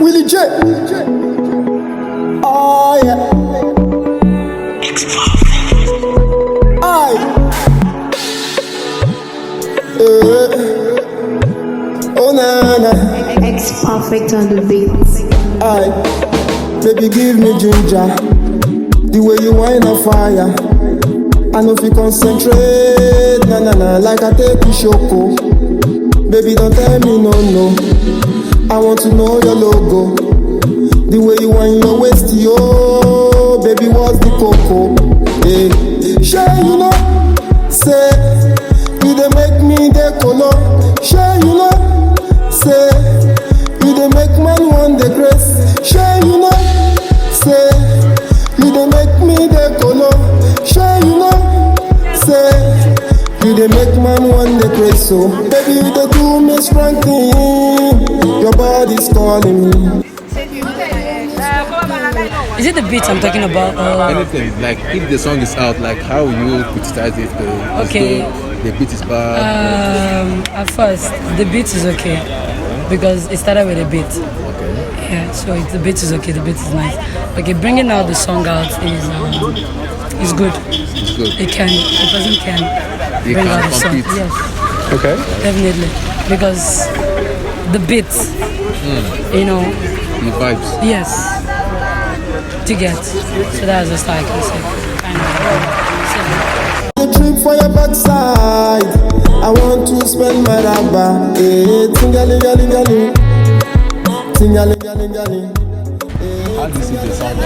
Willie J. Oh yeah. Aye. Oh na na. X perfect on the beats. Aye. Baby give me ginger. The way you whine a fire. I know if you concentrate, na na na, like I take you shoko. Baby don't tell me no no. I want to know your logo. The way you whine your waist, yo. Baby what's the cocoa? Hey, sure you know. Say you dey make me dey color. Sure you know. Say you dey make man want the grace. Sure you know. Say you dey make me dey color. Sure you know. Say you dey make man want the grace. So baby you dey do me strong thing. Your body's calling me. Is it the beat I'm talking about? Anything, like if the song is out, like how you criticize it? Okay. The beat is bad. At first, the beat is okay because it started with a beat. Okay. Yeah, so the beat is okay. The beat is nice. Okay, bringing out the song out is good. It's good. The person can You bring can out the song. compete. Yes, Okay. definitely because the beat, you know. The vibes. Yes. To get. So that's just like I said. The trip for your backside. I want to spend my rubber. Eh, tingali gali gali. Tingali gali gali. How do you see the song?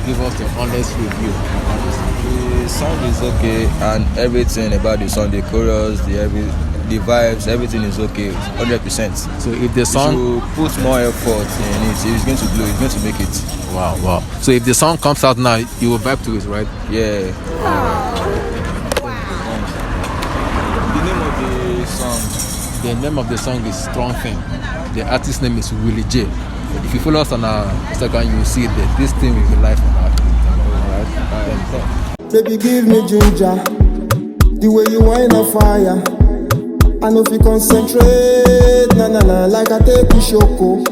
Give us the honest review. The song is okay, and everything about the song, the chorus, the vibes, everything is okay, 100%. So if the song, to put more effort in it, it's going to blow, it's going to make it. wow. So if the song comes out now, you will vibe to it, right? Yeah. The name of the song, The name of the song is Strong Thing. The artist name is Willie J. If you follow us on our Instagram, you will see that this thing will be live on our Alright? Baby give me ginger. The way you whine a fire. I know if you concentrate, na na na, like I take you shoko.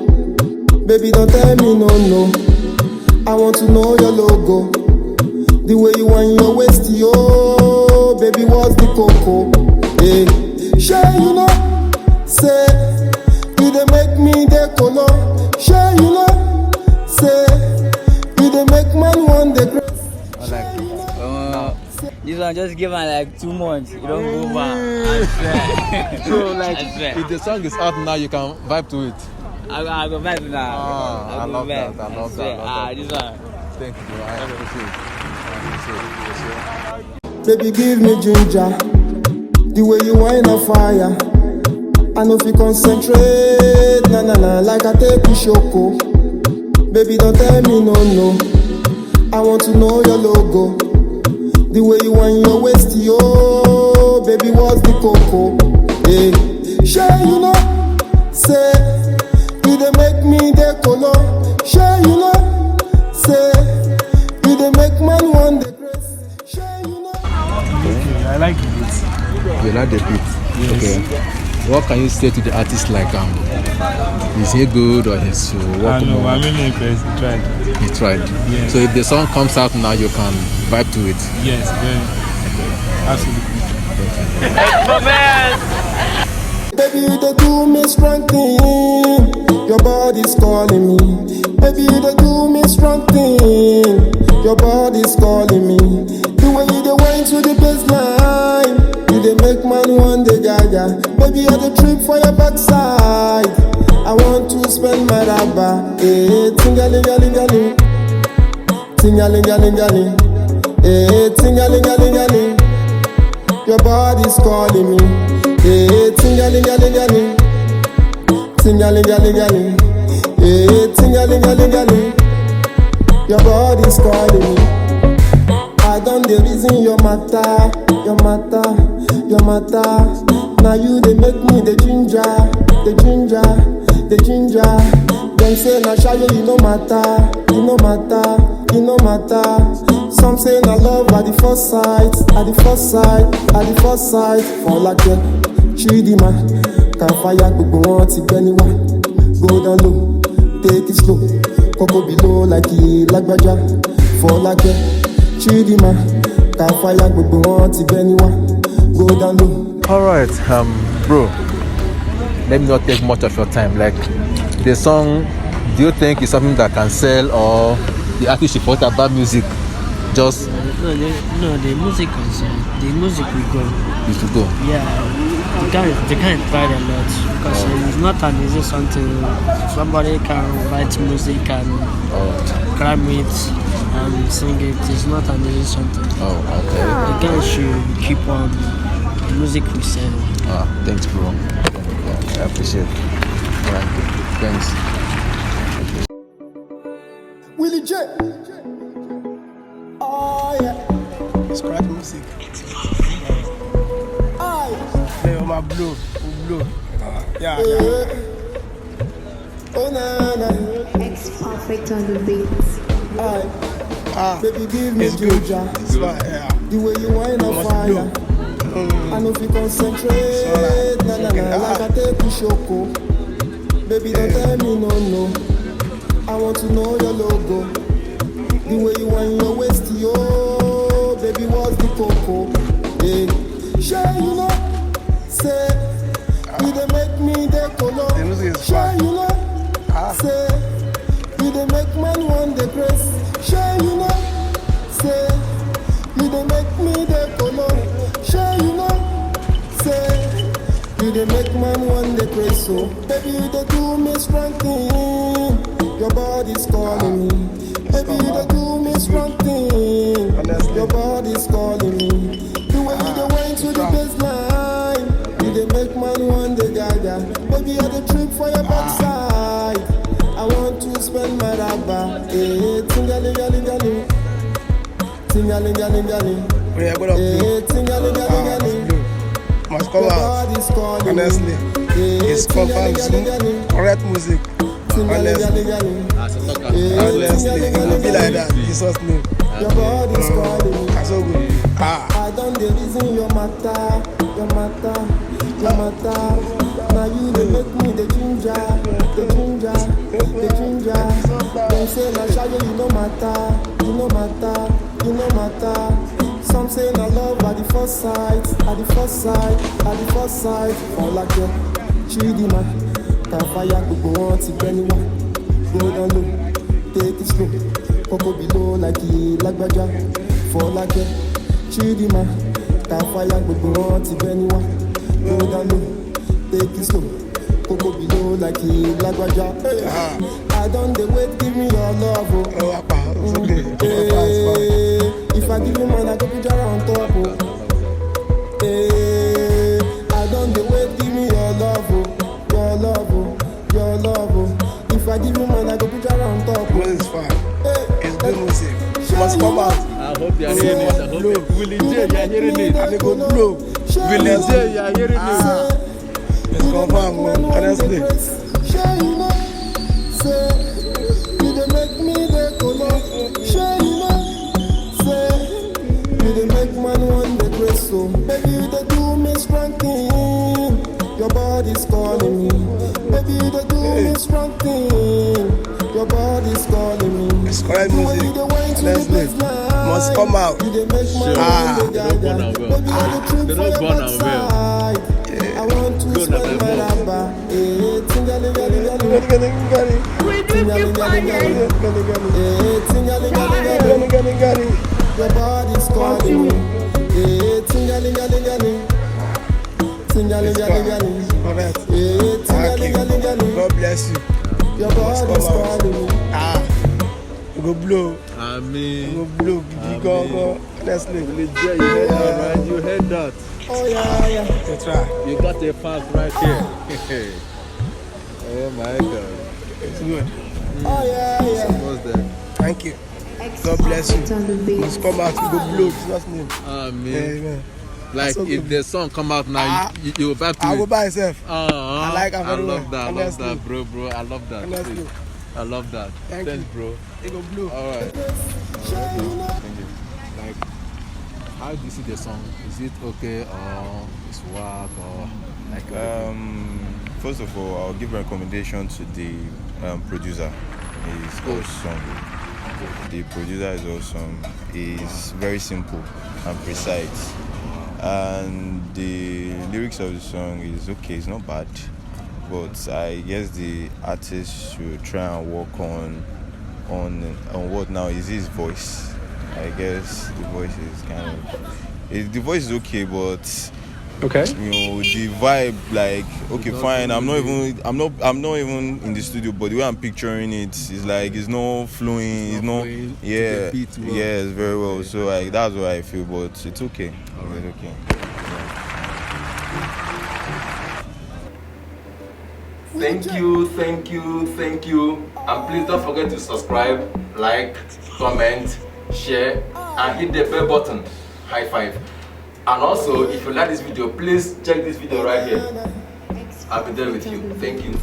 Baby don't tell me no no. I want to know your logo. The way you whine your waist, yo. Baby what's the cocoa? Hey, sure you know. Say you dey make me dey color. Sure you know. Say you dey make man want the grace. I like it. This one just give her like 2 months. You don't go back. I swear. So like, I swear. if the song is out now, you can vibe to it. I go back now. I love that. I love swear. that. This one. Thank you. I appreciate it. Baby give me ginger. The way you whine a fire. I know if you concentrate, na na na, like I take you shoko. Baby don't tell me no no. I want to know your logo. The way you whine your waist, yo. Baby what's the cocoa? Hey, sure you know. Say you dey make me dey color. Sure you know. Say you dey make man want the grace. Sure you know. I like the beat. You like the beat? Yes. Okay. What can you say to the artist like is he good or he's I know, I'm really impressed. He tried. He tried. Yes. So if the song comes out now, you can vibe to it. Yes, very. Absolutely. Baby, you dey do me strong thing. Your body's calling me. Baby, you dey do me strong thing. Your body's calling me. The way you dey whine to the baseline, you dey make man want the gaga. Baby, you're the trip for your backside. I want to spend my rubber. Eh, tingali gali gali. Tingali gali gali. Eh, tingali gali gali. Your body's calling me. Hey, tingali gali gali. Tingali gali gali. Hey, tingali gali gali. Your body's calling me. I done the reason your matter, your matter, your matter. Now you they make me the ginger, the ginger, the ginger. Them say na shy, you no matter, you no matter, you no matter. Some say na love at the first sight, at the first sight, at the first sight. For like that, Chidima, can fire gbogbo wọn ti gbẹ ni wá. Go down low, take it slow. Coco below like he lagbaja. For like Chidima, can fire gbogbo wọn ti bẹ́niwá. Go down low. Alright, bro, let me not take much of your time. Like, the song, do you think is something that can sell, or the artist should put about music? Just The music is the music we go. you should go. Yeah, they can't try a lot because it's not an easy something. Somebody can write music and cram it and sing it. It's not an easy something. Oh, okay. The guys should keep on the music we sell. Thanks, bro. Yeah, I appreciate it. Alright, thanks. Willie J. Oh yeah. Scratch music. Aye. Play on my blue. Yeah. Oh na na. X Perfect on the beats. Aye. Baby, give me It's good. ginger. It's fine, yeah. The way you wine on Must fire. I know if you concentrate. Na na na. Like I take you shoko. Baby, don't tell me no. I want to know your logo. The way you wine your waist, yo. Baby, what's the cocoa? Hey. Sure you know. Say, you dey make me the color. The music is Sure fine. you know. Say, you dey make man want the grace. Sure you know. Say, you dey make me the color. Sure you know. Say, you dey make man want the grace. So, baby, you dey do me strong thing. Your body's calling me. Baby, you dey do me strong thing. Your body's calling me. The way you dey wine to the baseline, you dey make man want the gaga. Baby, I dey trip for your backside. I want to spend my rubber. Hey, tingalingalingali, tingalingalingali. When you go up Hey, blue. tingalingalingali. Must come Your out. body's calling me. Honestly. Hey, It's confirmed. tingalingalingali, Correct music. tingalingalingali. Hey, Honestly. It will be like that. Jesus' name. Your body's calling me. That's so good. I don't dey reason your matter. Now you dey make me the ginger. Dem say na shayo you no matter. Some say na love at the first sight. For like Chidima, can fire gbogbo wọn ti bẹ́niwá. Go down low, take it slow. Coco below like he lagbaja. For like Chidima, can fire gbogbo wọn ti bẹ́niwá. Go down low, take it slow. Coco below like he lagbaja. I don't dey wait, give me your love. Oh, Papa. It's okay. Hey, if I give you man, I go put you on top. Hey, I don't dey wait, give me your love. If I give you man, I go put you on top. Music is fine. It's good music. Must come out. I hope you are hearing it. I hope Willie J, you are hearing it. And they go blow. Willie J, you are hearing it. It's confirmed, man. Honestly. Sure you know. Say, you dey make me the color. Sure you know. Say, you dey make man want the grace. So, baby, you dey do me strong thing. Your body's calling me. Baby, you dey do me strong thing. Your body's calling me. It's correct The way music. you dey wine to the Honestly. baseline, Must come out. you dey make man want the gaga. Baby, I dey trip for your backside. I want to spend my rubber. Hey, tingalingalingali. Tingalingalingali. Your body's calling me. Hey, tingalingalingali. Tingalingalingali. Correct. Hey, Thank you. tingalingalingali. God bless you. Your body's calling me. You go blow. You Amen. go blow. You go. Honestly. Willie J, you heard that, right? You heard that. Oh yeah. You try. You got a fans right here. Oh my God. It's good. Oh yeah. What's that? Thank you. X God bless you. Perfect on the beats. Must come out. You go blow. Jesus' name. Amen. Amen. Like So if good. the song come out now, you will vibe to I it. go by myself. I like her very love well. that. I love Honestly. that, bro. I love that. Honestly. Please. I love that. Thank Thanks, you. bro. You go blow. All right. Thank you. Like, how do you see the song? Is it okay or it's whack or like? first of all, I'll give a recommendation to the producer. He's awesome. The producer is awesome. He's very simple and precise. And the lyrics of the song is okay, it's not bad. But I guess the artist should try and work on what now is his voice. I guess the voice is the voice is okay, but Okay. you know the vibe, like, okay, fine, I'm not even in the studio, but the way I'm picturing it is like it's not flowing, it's not yeah, it's very well. So that's what I feel, but it's okay. It's okay. Thank you. And please don't forget to subscribe, like, comment, share, and hit the bell button. High five. And also, if you like this video, please check this video right here. I'll be there with you. Thank you.